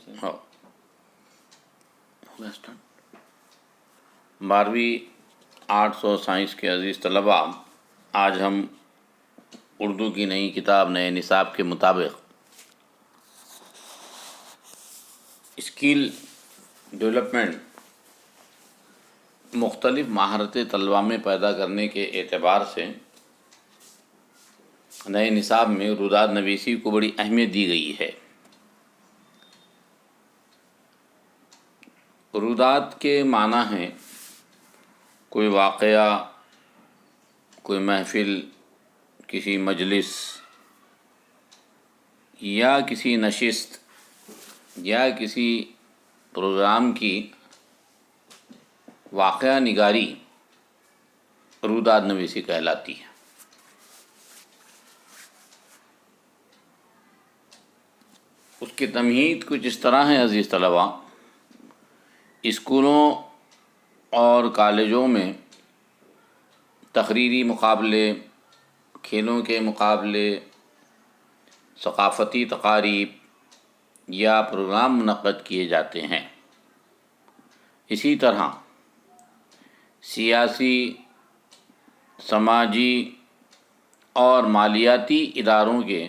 ہاں 12ویں آرٹس اور سائنس کے عزیز طلباء، آج ہم اردو کی نئی کتاب نئے نصاب کے مطابق اسکل ڈیولپمنٹ مختلف مہارتیں طلباء میں پیدا کرنے کے اعتبار سے نئے نصاب میں روداد نویسی کو بڑی اہمیت دی گئی ہے۔ روداد کے معنی ہیں کوئی واقعہ، کوئی محفل، کسی مجلس یا کسی نشست یا کسی پروگرام کی واقعہ نگاری روداد نویسی کہلاتی ہے۔ اس کی تمہید کچھ اس طرح ہے عزیز طلباء، اسکولوں اور کالجوں میں تقریری مقابلے، کھیلوں کے مقابلے، ثقافتی تقاریب یا پروگرام منعقد کیے جاتے ہیں۔ اسی طرح سیاسی، سماجی اور مالیاتی اداروں کے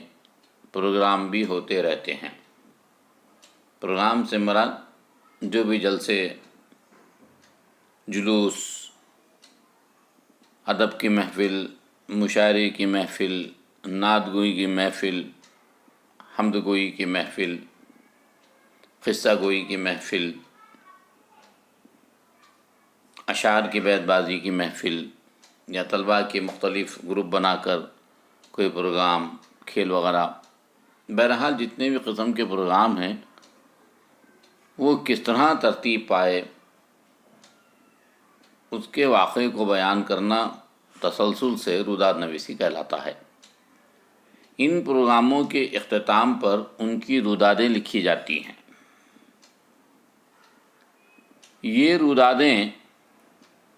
پروگرام بھی ہوتے رہتے ہیں۔ پروگرام سے مراد جو بھی جلسے، جلوس، ادب کی محفل، مشاعرے کی محفل، نعت گوئی کی محفل، حمد گوئی کی محفل، قصہ گوئی کی محفل، اشعار کی بیت بازی کی محفل، یا طلباء کے مختلف گروپ بنا کر کوئی پروگرام، کھیل وغیرہ، بہرحال جتنے بھی قسم کے پروگرام ہیں وہ کس طرح ترتیب پائے اس کے واقعے کو بیان کرنا تسلسل سے روداد نویسی کہلاتا ہے۔ ان پروگراموں کے اختتام پر ان کی رودادیں لکھی جاتی ہیں۔ یہ رودادیں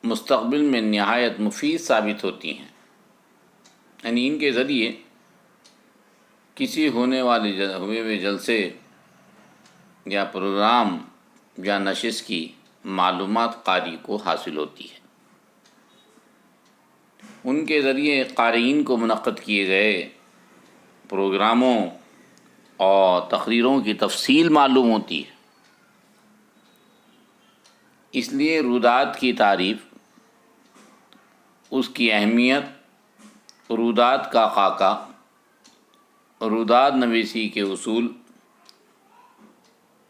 مستقبل میں نہایت مفید ثابت ہوتی ہیں، یعنی ان کے ذریعے کسی ہوئے ہوئے جلسے یا پروگرام یا نشست کی معلومات قاری کو حاصل ہوتی ہے۔ ان کے ذریعے قارئین کو منعقد کیے گئے پروگراموں اور تقریروں کی تفصیل معلوم ہوتی ہے۔ اس لیے روداد کی تعریف، اس کی اہمیت، روداد کا خاکہ، روداد نویسی کے اصول،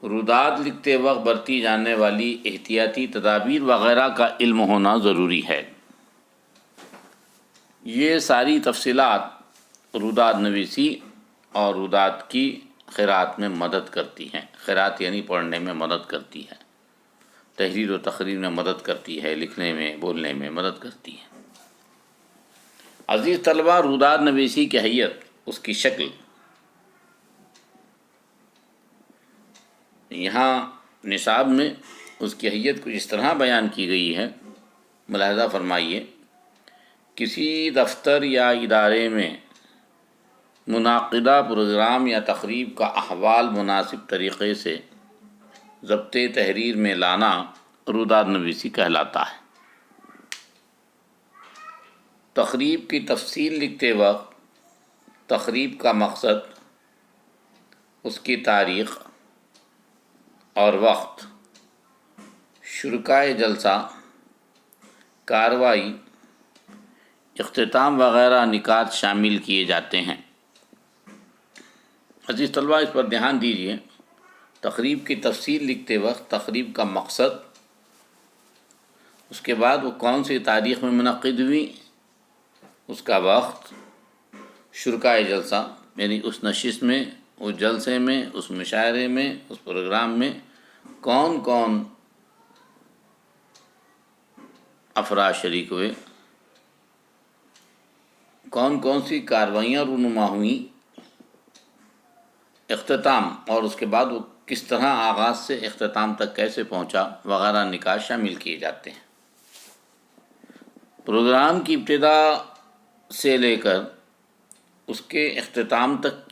روداد لکھتے وقت برتی جانے والی احتیاطی تدابیر وغیرہ کا علم ہونا ضروری ہے۔ یہ ساری تفصیلات روداد نویسی اور روداد کی قراءت میں مدد کرتی ہیں۔ قراءت یعنی پڑھنے میں مدد کرتی ہے، تحریر و تقریر میں مدد کرتی ہے، لکھنے میں، بولنے میں مدد کرتی ہے۔ عزیز طلباء، روداد نویسی کی حیت، اس کی شکل یہاں نصاب میں اس کی حیت کچھ اس طرح بیان کی گئی ہے، ملاحظہ فرمائیے۔ کسی دفتر یا ادارے میں منعقدہ پروگرام یا تقریب کا احوال مناسب طریقے سے ضبط تحریر میں لانا روداد نویسی کہلاتا ہے۔ تقریب کی تفصیل لکھتے وقت تقریب کا مقصد، اس کی تاریخ اور وقت، شرکائے جلسہ، کارروائی، اختتام وغیرہ نکات شامل کیے جاتے ہیں۔ عزیز طلباء، اس پر دھیان دیجیے۔ تقریب کی تفصیل لکھتے وقت تقریب کا مقصد، اس کے بعد وہ کون سی تاریخ میں منعقد ہوئی، اس کا وقت، شرکائے جلسہ یعنی اس نشست میں، اس جلسے میں، اس مشاعرے میں، اس پروگرام میں کون کون افراد شریک ہوئے، کون کون سی کارروائیاں رونما ہوئیں، اختتام، اور اس کے بعد وہ کس طرح آغاز سے اختتام تک کیسے پہنچا وغیرہ نکات شامل کیے جاتے ہیں۔ پروگرام کی ابتدا سے لے کر اس کے اختتام تک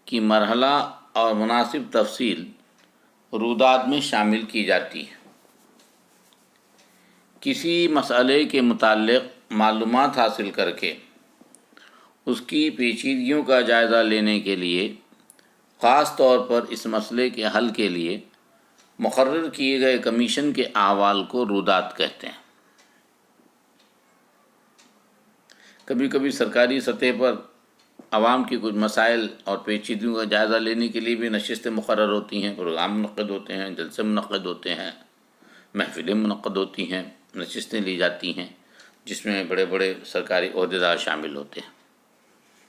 کی مرحلہ اور مناسب تفصیل رودات میں شامل کی جاتی ہے۔ کسی مسئلے کے متعلق معلومات حاصل کر کے اس کی پیچیدگیوں کا جائزہ لینے کے لیے خاص طور پر اس مسئلے کے حل کے لیے مقرر کیے گئے کمیشن کے احوال کو رودات کہتے ہیں۔ کبھی کبھی سرکاری سطح پر عوام کی کچھ مسائل اور پیچیدگیوں کا جائزہ لینے کے لیے بھی نشستیں مقرر ہوتی ہیں، پروگرام منعقد ہوتے ہیں، جلسے منعقد ہوتے ہیں، محفلیں منعقد ہوتی ہیں، نشستیں لی جاتی ہیں جس میں بڑے بڑے سرکاری عہدیدار شامل ہوتے ہیں،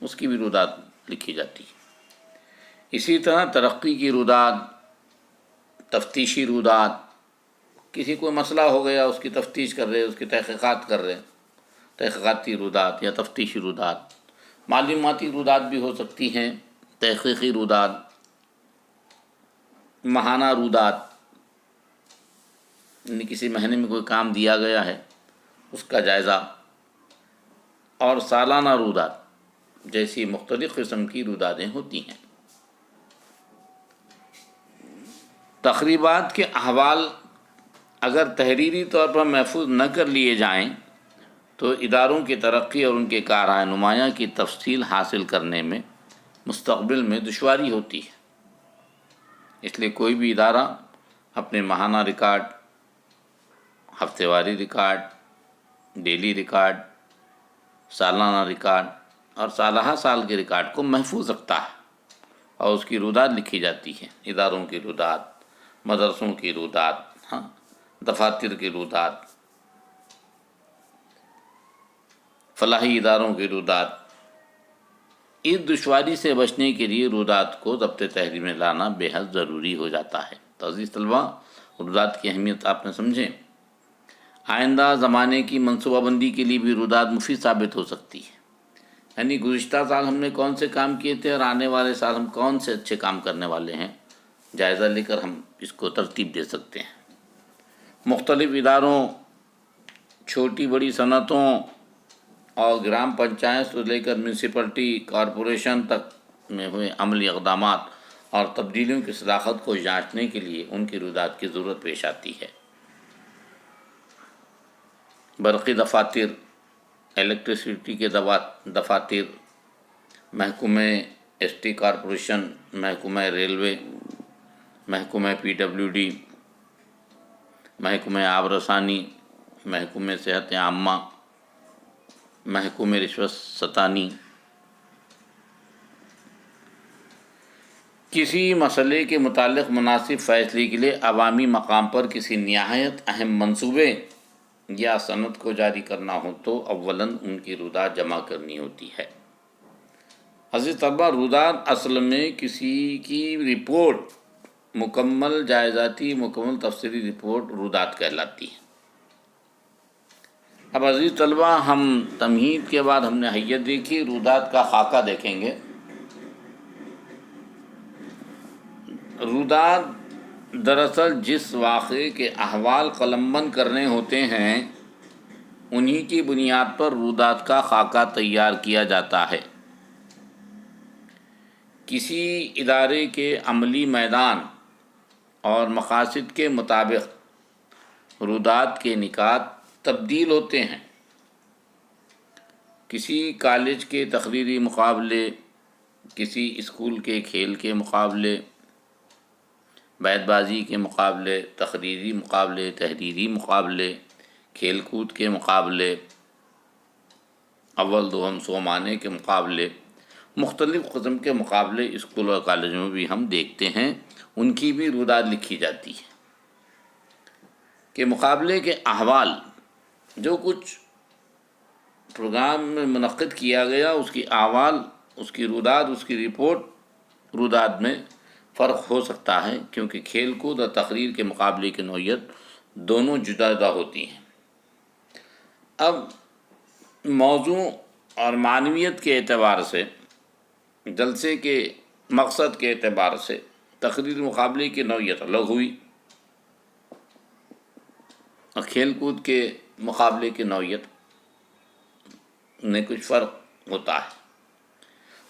اس کی بھی رودات لکھی جاتی ہے۔ اسی طرح ترقی کی رودات، تفتیشی رودات، کسی کوئی مسئلہ ہو گیا اس کی تفتیش کر رہے، اس کی تحقیقات کر رہے، تحقیقاتی رودات یا تفتیشی رودات۔ معلوماتی رودات بھی ہو سکتی ہیں، تحقیقی رودات، ماہانہ رودات، یعنی کسی مہینے میں کوئی کام دیا گیا ہے اس کا جائزہ، اور سالانہ رودات جیسی مختلف قسم کی روداتیں ہوتی ہیں۔ تقریبات کے احوال اگر تحریری طور پر محفوظ نہ کر لیے جائیں تو اداروں کی ترقی اور ان کے کارآمد نمایاں کی تفصیل حاصل کرنے میں مستقبل میں دشواری ہوتی ہے۔ اس لیے کوئی بھی ادارہ اپنے ماہانہ ریکارڈ، ہفتے واری ریکارڈ، ڈیلی ریکارڈ، سالانہ ریکارڈ اور سالہ سال کے ریکارڈ کو محفوظ رکھتا ہے اور اس کی رودات لکھی جاتی ہے۔ اداروں کی رودات، مدرسوں کی رودات، دفاتر کی رودات، فلاحی اداروں کی رودات۔ اس دشواری سے بچنے کے لیے رودات کو ضبط تحریر میں لانا بے حد ضروری ہو جاتا ہے۔ تو عزیز طلباء، رودات کی اہمیت آپ نے سمجھیں۔ آئندہ زمانے کی منصوبہ بندی کے لیے بھی رودات مفید ثابت ہو سکتی ہے، یعنی گزشتہ سال ہم نے کون سے کام کیے تھے اور آنے والے سال ہم کون سے اچھے کام کرنے والے ہیں، جائزہ لے کر ہم اس کو ترتیب دے سکتے ہیں۔ مختلف اداروں، چھوٹی بڑی صنعتوں اور گرام پنچایت سے لے کر میونسپلٹی، کارپوریشن تک میں ہوئے عملی اقدامات اور تبدیلیوں کی صداقت کو جانچنے کے لیے ان کی رودات کی ضرورت پیش آتی ہے۔ برقی دفاتر، الیکٹریسٹی کے دفاتر، محکمہ ایس ٹی کارپوریشن، محکمہ ریلوے، محکمہ پی ڈبلیو ڈی، محکمہ آب رسانی، محکمہ صحت عامہ، محکمہ رشوت ستانی۔ کسی مسئلے کے متعلق مناسب فیصلے کے لیے عوامی مقام پر کسی نہایت اہم منصوبے یا سند کو جاری کرنا ہو تو اولاً ان کی رودات جمع کرنی ہوتی ہے۔ عزیز طلباء، رودات اصل میں کسی کی رپورٹ، مکمل جائزاتی، مکمل تفصیلی رپورٹ رودات کہلاتی ہے۔ اب عزیز طلباء، ہم تمہید کے بعد ہم نے حیت دیکھی، رودات کا خاکہ دیکھیں گے۔ رودات دراصل جس واقعے کے احوال قلم بند کرنے ہوتے ہیں انہی کی بنیاد پر رودات کا خاکہ تیار کیا جاتا ہے۔ کسی ادارے کے عملی میدان اور مقاصد کے مطابق رودات کے نکات تبدیل ہوتے ہیں۔ کسی کالج کے تقریری مقابلے، کسی اسکول کے کھیل کے مقابلے، بیت بازی کے مقابلے، تقریری مقابلے، تحریری مقابلے، کھیل کود کے مقابلے، اول دوم سومانے کے مقابلے، مختلف قسم کے مقابلے اسکول اور کالجوں میں بھی ہم دیکھتے ہیں، ان کی بھی رودات لکھی جاتی ہے کہ مقابلے کے احوال، جو کچھ پروگرام میں منعقد کیا گیا اس کی احوال، اس کی رودات، اس کی رپورٹ رودات میں فرق ہو سکتا ہے، کیونکہ کھیل کود اور تقریر کے مقابلے کی نوعیت دونوں جدا جدا ہوتی ہیں۔ اب موضوع اور معنویت کے اعتبار سے، جلسے کے مقصد کے اعتبار سے تقریر مقابلے کی نوعیت الگ ہوئی اور کھیل کود کے مقابلے کی نوعیت میں کچھ فرق ہوتا ہے۔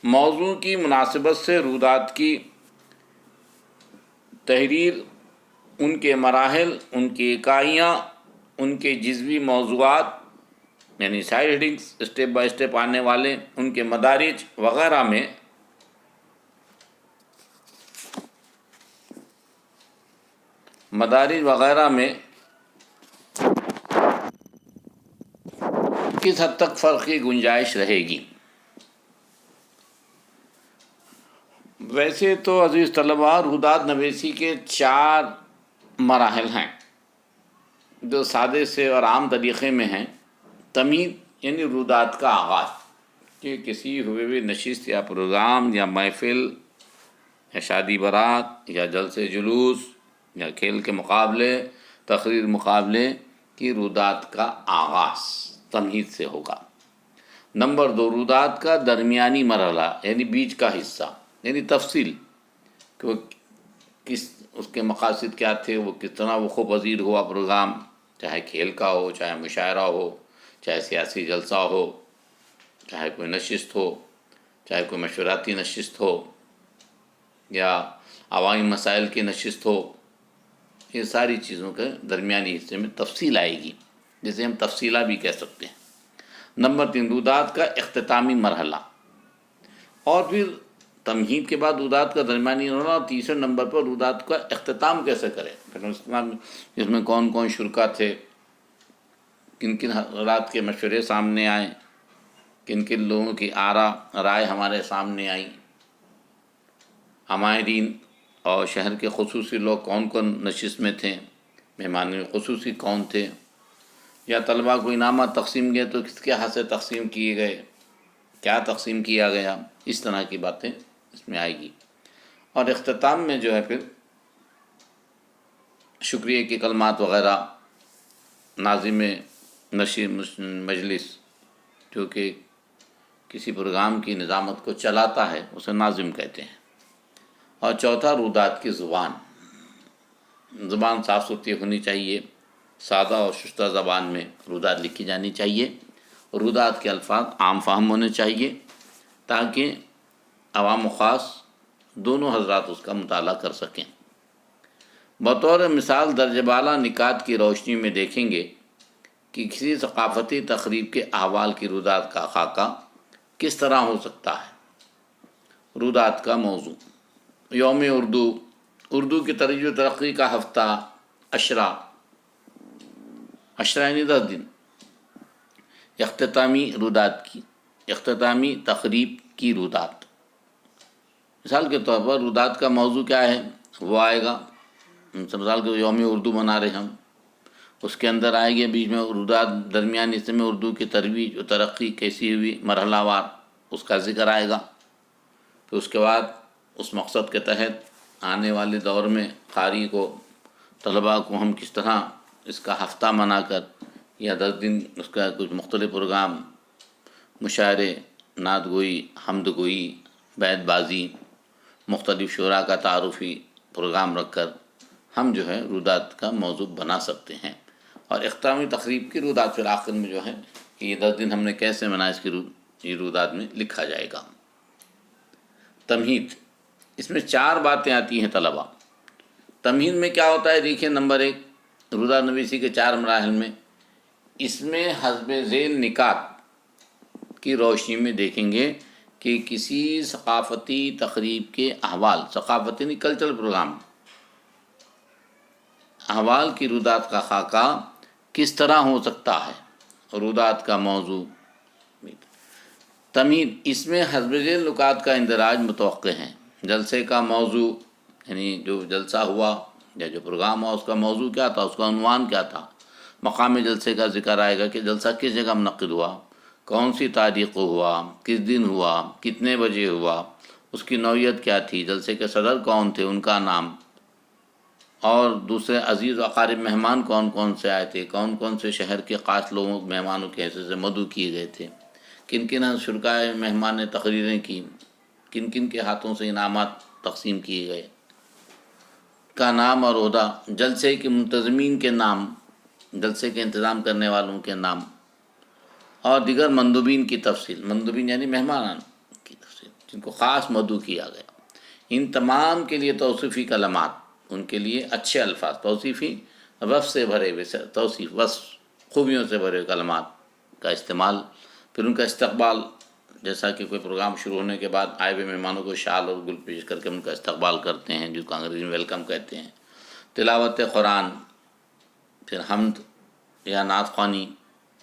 موضوع کی مناسبت سے رودات کی تحریر ان کے مراحل، ان کی اکائیاں، ان کے جزوی موضوعات یعنی side headings step by step آنے والے، ان کے مدارج وغیرہ میں کس حد تک فرق کی گنجائش رہے گی؟ ویسے تو عزیز طلباء، رودات نویسی کے 4 مراحل ہیں جو سادے سے اور عام طریقے میں ہیں۔ تمہید یعنی رودات کا آغاز، کہ کسی ہوئے ہوئے نشست یا پروگرام یا محفل یا شادی برات یا جلسے جلوس یا کھیل کے مقابلے، تقریر مقابلے کی رودات کا آغاز تمہید سے ہوگا۔ نمبر 2، رودات کا درمیانی مرحلہ یعنی بیچ کا حصہ، یعنی تفصیل کہ وہ اس کے مقاصد کیا تھے، وہ کس طرح وقوع پذیر ہوا پروگرام، چاہے کھیل کا ہو، چاہے مشاعرہ ہو، چاہے سیاسی جلسہ ہو، چاہے کوئی نشست ہو، چاہے کوئی مشوراتی نشست ہو یا عوامی مسائل کی نشست ہو۔ یہ ساری چیزوں کے درمیانی حصے میں تفصیل آئے گی، جسے ہم تفصیلہ بھی کہہ سکتے ہیں۔ نمبر 3، رودات کا اختتامی مرحلہ، اور پھر تمہید کے بعد رودات کا درمیانی مرحلہ، اور تیسرے نمبر پر رودات کا اختتام کیسے کریں، پھر اس میں کون کون شرکا تھے، کن کن حضرات کے مشورے سامنے آئے، کن کن لوگوں کی رائے ہمارے سامنے آئی، عمائدین اور شہر کے خصوصی لوگ کون کون نشست میں تھے، مہمان خصوصی کون تھے، یا طلباء کو انعامات تقسیم گئے تو کس کے ہاتھ سے تقسیم کیے گئے، کیا تقسیم کیا گیا، اس طرح کی باتیں اس میں آئے گی۔ اور اختتام میں جو ہے پھر شکریہ کے کلمات وغیرہ ناظم نشر مجلس، جو کہ کسی پروگرام کی نظامت کو چلاتا ہے، اسے ناظم کہتے ہیں۔ اور چوتھا، رودات کی زبان صاف ستھری ہونی چاہیے، سادہ اور شستہ زبان میں رودات لکھی جانی چاہیے، رودات کے الفاظ عام فہم ہونے چاہیے تاکہ عوام و خاص دونوں حضرات اس کا مطالعہ کر سکیں۔ بطور مثال درجہ بالا نکات کی روشنی میں دیکھیں گے کہ کسی ثقافتی تقریب کے احوال کی رودات کا خاکہ کس طرح ہو سکتا ہے۔ رودات کا موضوع: یوم اردو کی ترویج و ترقی کا ہفتہ، عشرہ یعنی 10 دن، اختتامی تقریب کی رودات۔ مثال کے طور پر رودات کا موضوع کیا ہے، وہ آئے گا، مثال کے یوم اردو منا رہے ہم، اس کے اندر آئے گی بیچ میں رودات، درمیانی حصے میں اردو کی ترویج و ترقی کیسی ہوئی مرحلہ وار، اس کا ذکر آئے گا۔ پھر اس کے بعد اس مقصد کے تحت آنے والے دور میں قاری کو، طلباء کو ہم کس طرح اس کا ہفتہ منا کر یا 10 دن اس کا کچھ مختلف پروگرام، مشاعرے، نعت گوئی، حمد گوئی، بیت بازی، مختلف شعراء کا تعارفی پروگرام رکھ کر ہم جو ہے رودات کا موضوع بنا سکتے ہیں۔ اور اختتامی تقریب کی رودات پھر آخر میں جو ہے کہ یہ 10 دن ہم نے کیسے منایا، اس کی یہ رودات میں لکھا جائے گا۔ تمہید، اس میں 4 باتیں آتی ہیں طلباء۔ تمہید میں کیا ہوتا ہے، دیکھیں نمبر 1، رودات نویسی کے 4 مراحل میں، اس میں حسب ذیل نکات کی روشنی میں دیکھیں گے کہ کسی ثقافتی تقریب کے احوال، ثقافتی نہیں کلچرل پروگرام، احوال کی رودات کا خاکہ کس طرح ہو سکتا ہے۔ رودات کا موضوع: تمہید، اس میں حسب ذیل نکات کا اندراج متوقع ہے۔ جلسے کا موضوع یعنی جو جلسہ ہوا یا جو پروگرام ہوا، اس کا موضوع کیا تھا، اس کا عنوان کیا تھا۔ مقام جلسے کا ذکر آئے گا کہ جلسہ کس جگہ منعقد ہوا، کون سی تاریخ کو ہوا، کس دن ہوا، کتنے بجے ہوا، اس کی نوعیت کیا تھی، جلسے کے صدر کون تھے، ان کا نام، اور دوسرے عزیز و اقارب مہمان کون کون سے آئے تھے، کون کون سے شہر کے خاص لوگوں مہمانوں کے حیثیت سے مدعو کیے گئے تھے، کن کن شرکائے مہمان نے تقریریں کی، کن کن کے ہاتھوں سے انعامات تقسیم کیے گئے، کا نام اور عہدہ، جلسے کے منتظمین کے نام، جلسے کے انتظام کرنے والوں کے نام، اور دیگر مندوبین کی تفصیل، مندوبین یعنی مہمان کی تفصیل جن کو خاص مدعو کیا گیا۔ ان تمام کے لیے توصیفی کلمات، ان کے لیے اچھے الفاظ، توصیفی وصف سے بھرے ہوئے، توصیف وصف خوبیوں سے بھرے ہوئے کلمات کا استعمال، پھر ان کا استقبال، جیسا کہ کوئی پروگرام شروع ہونے کے بعد آئے ہوئے مہمانوں کو شال اور گل پیش کر کے ان کا استقبال کرتے ہیں، جس کو انگریزی میں ویلکم کہتے ہیں، تلاوت قرآن، پھر حمد یا نعت خوانی،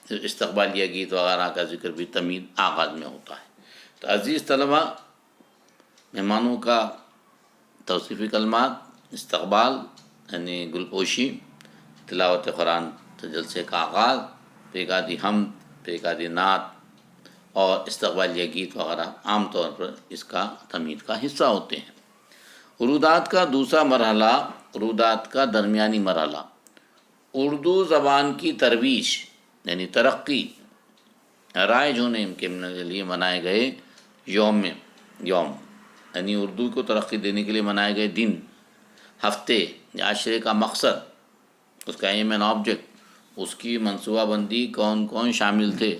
پھر استقبالیہ گیت وغیرہ کا ذکر بھی تمید آغاز میں ہوتا ہے۔ تو عزیز طلبہ، مہمانوں کا توصیفی کلمات، استقبال یعنی گل پوشی، تلاوت قرآن تو جلسے کا آغاز، پھر ایک آدھی حمد، پھر ایک آدھی نعت اور استقبالیہ گیت وغیرہ عام طور پر اس کا تمید کا حصہ ہوتے ہیں۔ رودات کا دوسرا مرحلہ، رودات کا درمیانی مرحلہ، اردو زبان کی ترویج یعنی ترقی، رائج ہونے کے لیے منائے گئے یوم یعنی اردو کو ترقی دینے کے لیے منائے گئے دن، ہفتے یا عشرے کا مقصد، اس کا ایم اینڈ آبجیکٹ، اس کی منصوبہ بندی، کون کون شامل تھے،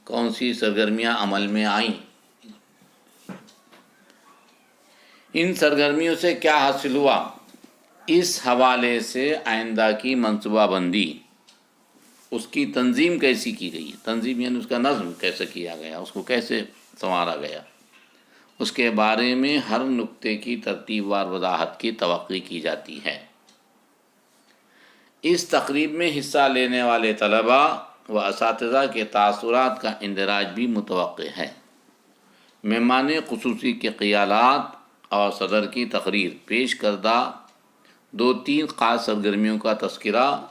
کون سی سرگرمیاں عمل میں آئیں، ان سرگرمیوں سے کیا حاصل ہوا، اس حوالے سے آئندہ کی منصوبہ بندی، اس کی تنظیم کیسی کی گئی، تنظیم یعنی اس کا نظم کیسے کیا گیا، اس کو کیسے سنوارا گیا، اس کے بارے میں ہر نکتے کی ترتیب وار وضاحت کی توقع کی جاتی ہے۔ اس تقریب میں حصہ لینے والے طلباء و اساتذہ کے تاثرات کا اندراج بھی متوقع ہے۔ مہمان خصوصی کے خیالات اور صدر کی تقریر، پیش کردہ 2-3 خاص سرگرمیوں کا تذکرہ،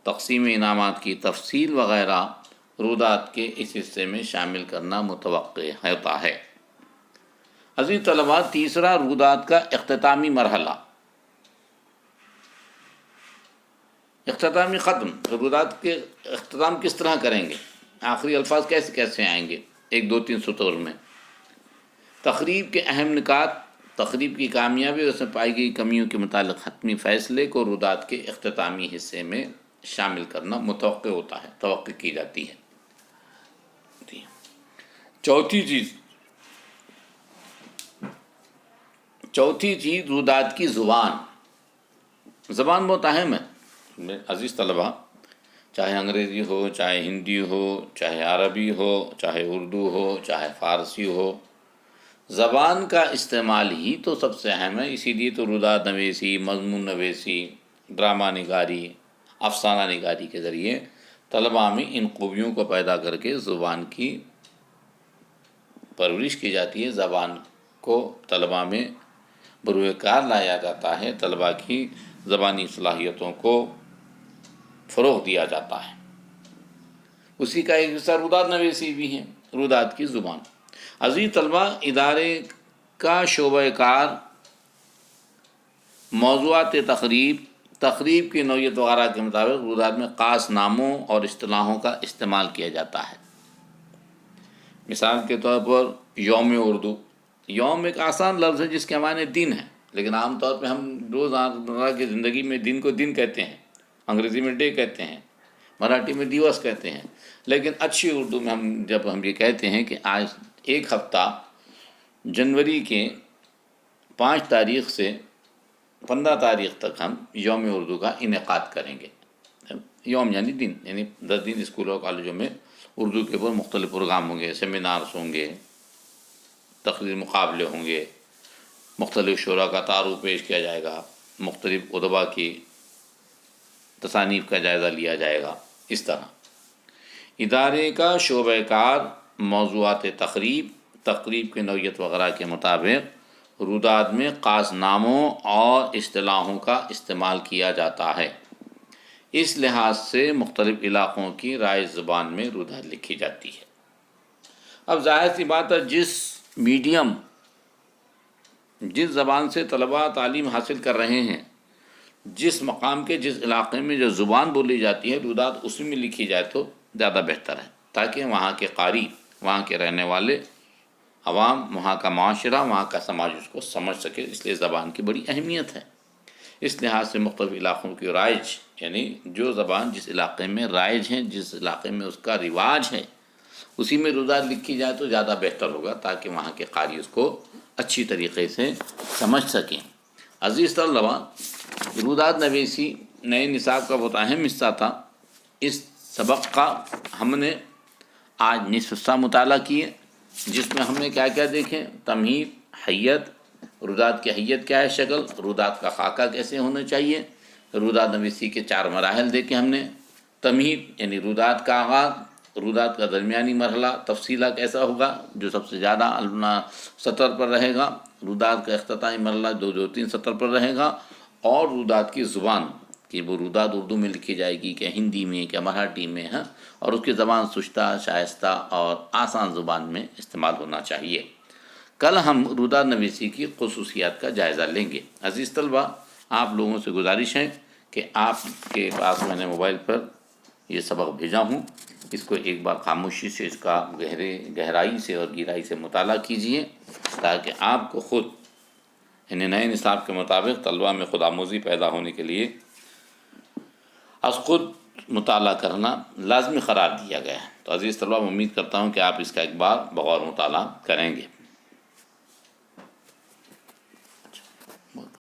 تقسیم انعامات کی تفصیل وغیرہ رودات کے اس حصے میں شامل کرنا متوقع ہوتا ہے۔ عزیز طلباء، تیسرا رودات کا اختتامی مرحلہ، اختتامی ختم، رودات کے اختتام کس طرح کریں گے، آخری الفاظ کیسے کیسے آئیں گے، 1-2-3 سطور میں۔ تقریب کے اہم نکات، تقریب کی کامیابی اور اس میں پائی گئی کمیوں کے متعلق حتمی فیصلے کو رودات کے اختتامی حصے میں شامل کرنا متوقع ہوتا ہے، توقع کی جاتی ہے۔ چوتھی چیز رودات کی زبان بہت اہم ہے عزیز طلبہ، چاہے انگریزی ہو، چاہے ہندی ہو، چاہے عربی ہو، چاہے اردو ہو، چاہے فارسی ہو، زبان کا استعمال ہی تو سب سے اہم ہے۔ اسی لیے تو رودات نویسی، مضمون نویسی، ڈرامہ نگاری، افسانہ نگاری کے ذریعے طلباء میں ان خوبیوں کو پیدا کر کے زبان کی پرورش کی جاتی ہے، زبان کو طلباء میں بروئے کار لایا جاتا ہے، طلباء کی زبانی صلاحیتوں کو فروغ دیا جاتا ہے۔ اسی کا ایک حصہ رودات نویسی بھی ہے، رودات کی زبان۔ عزیز طلباء، ادارے کا شعبہ کار، موضوعات تقریب کی نوعیت وغیرہ کے مطابق رودات میں خاص ناموں اور اصطلاحوں کا استعمال کیا جاتا ہے۔ مثال کے طور پر یوم اردو، یوم ایک آسان لفظ ہے جس کے معنی دن ہے، لیکن عام طور پہ ہم روزمرہ کی زندگی میں دن کو دن کہتے ہیں، انگریزی میں ڈے کہتے ہیں، مراٹھی میں دیوس کہتے ہیں، لیکن اچھی اردو میں جب ہم یہ کہتے ہیں کہ آج ایک ہفتہ جنوری کے 5 تاریخ سے 15 تاریخ تک ہم یوم اردو کا انعقاد کریں گے۔ یوم یعنی دن، یعنی 10 دن اسکولوں اور کالجوں میں اردو کے اوپر مختلف پروگرام ہوں گے، سیمینارز ہوں گے، تقریر مقابلے ہوں گے، مختلف شعراء کا تعارف پیش کیا جائے گا، مختلف ادباء کی تصانیف کا جائزہ لیا جائے گا۔ اس طرح ادارے کا شعبہ کار، موضوعات تقریب کی نوعیت وغیرہ کے مطابق رودات میں خاص ناموں اور اصطلاحوں کا استعمال کیا جاتا ہے۔ اس لحاظ سے مختلف علاقوں کی رائج زبان میں رودات لکھی جاتی ہے۔ اب ظاہر سی بات ہے، جس زبان سے طلباء تعلیم حاصل کر رہے ہیں، جس مقام کے جس علاقے میں جو زبان بولی جاتی ہے، رودات اسی میں لکھی جائے تو زیادہ بہتر ہے، تاکہ وہاں کے قاری، وہاں کے رہنے والے عوام، وہاں کا معاشرہ، وہاں کا سماج اس کو سمجھ سکے۔ اس لیے زبان کی بڑی اہمیت ہے۔ اس لحاظ سے مختلف علاقوں کی رائج، یعنی جو زبان جس علاقے میں رائج ہیں، جس علاقے میں اس کا رواج ہے، اسی میں رودات لکھی جائے تو زیادہ بہتر ہوگا، تاکہ وہاں کے قاری اس کو اچھی طریقے سے سمجھ سکیں۔ عزیز طلباء، روداد نویسی نئے نصاب کا بہت اہم حصہ تھا۔ اس سبق کا ہم نے آج نصف حصہ مطالعہ کیے، جس میں ہم نے کیا کیا دیکھیں؟ تمہید، حیت، روداد کی حیت کیا ہے شکل، روداد کا خاکہ کیسے ہونا چاہیے، روداد نویسی کے 4 مراحل دیکھے ہم نے۔ تمہید یعنی روداد کا آغاز، روداد کا درمیانی مرحلہ تفصیلہ کیسا ہوگا جو سب سے زیادہ سطر پر رہے گا، روداد کا اختتامی مرحلہ 2-3 سطر پر رہے گا، اور روداد کی زبان کہ وہ روداد اردو میں لکھی جائے گی کہ ہندی میں کہ مراٹھی میں ہے، اور اس کی زبان سشتہ، شائستہ اور آسان زبان میں استعمال ہونا چاہیے۔ کل ہم روداد نویسی کی خصوصیات کا جائزہ لیں گے۔ عزیز طلبہ، آپ لوگوں سے گزارش ہے کہ آپ کے پاس میں نے موبائل پر یہ سبق بھیجا ہوں، اس کو ایک بار خاموشی سے اس کا گہرائی سے اور گہرائی سے مطالعہ کیجئے، تاکہ آپ کو خود یعنی نئے نصاب کے مطابق طلبہ میں خود آموزی پیدا ہونے کے لیے از خود مطالعہ کرنا لازمی قرار دیا گیا ہے۔ تو عزیز طلبہ، امید کرتا ہوں کہ آپ اس کا ایک بار بغور مطالعہ کریں گے۔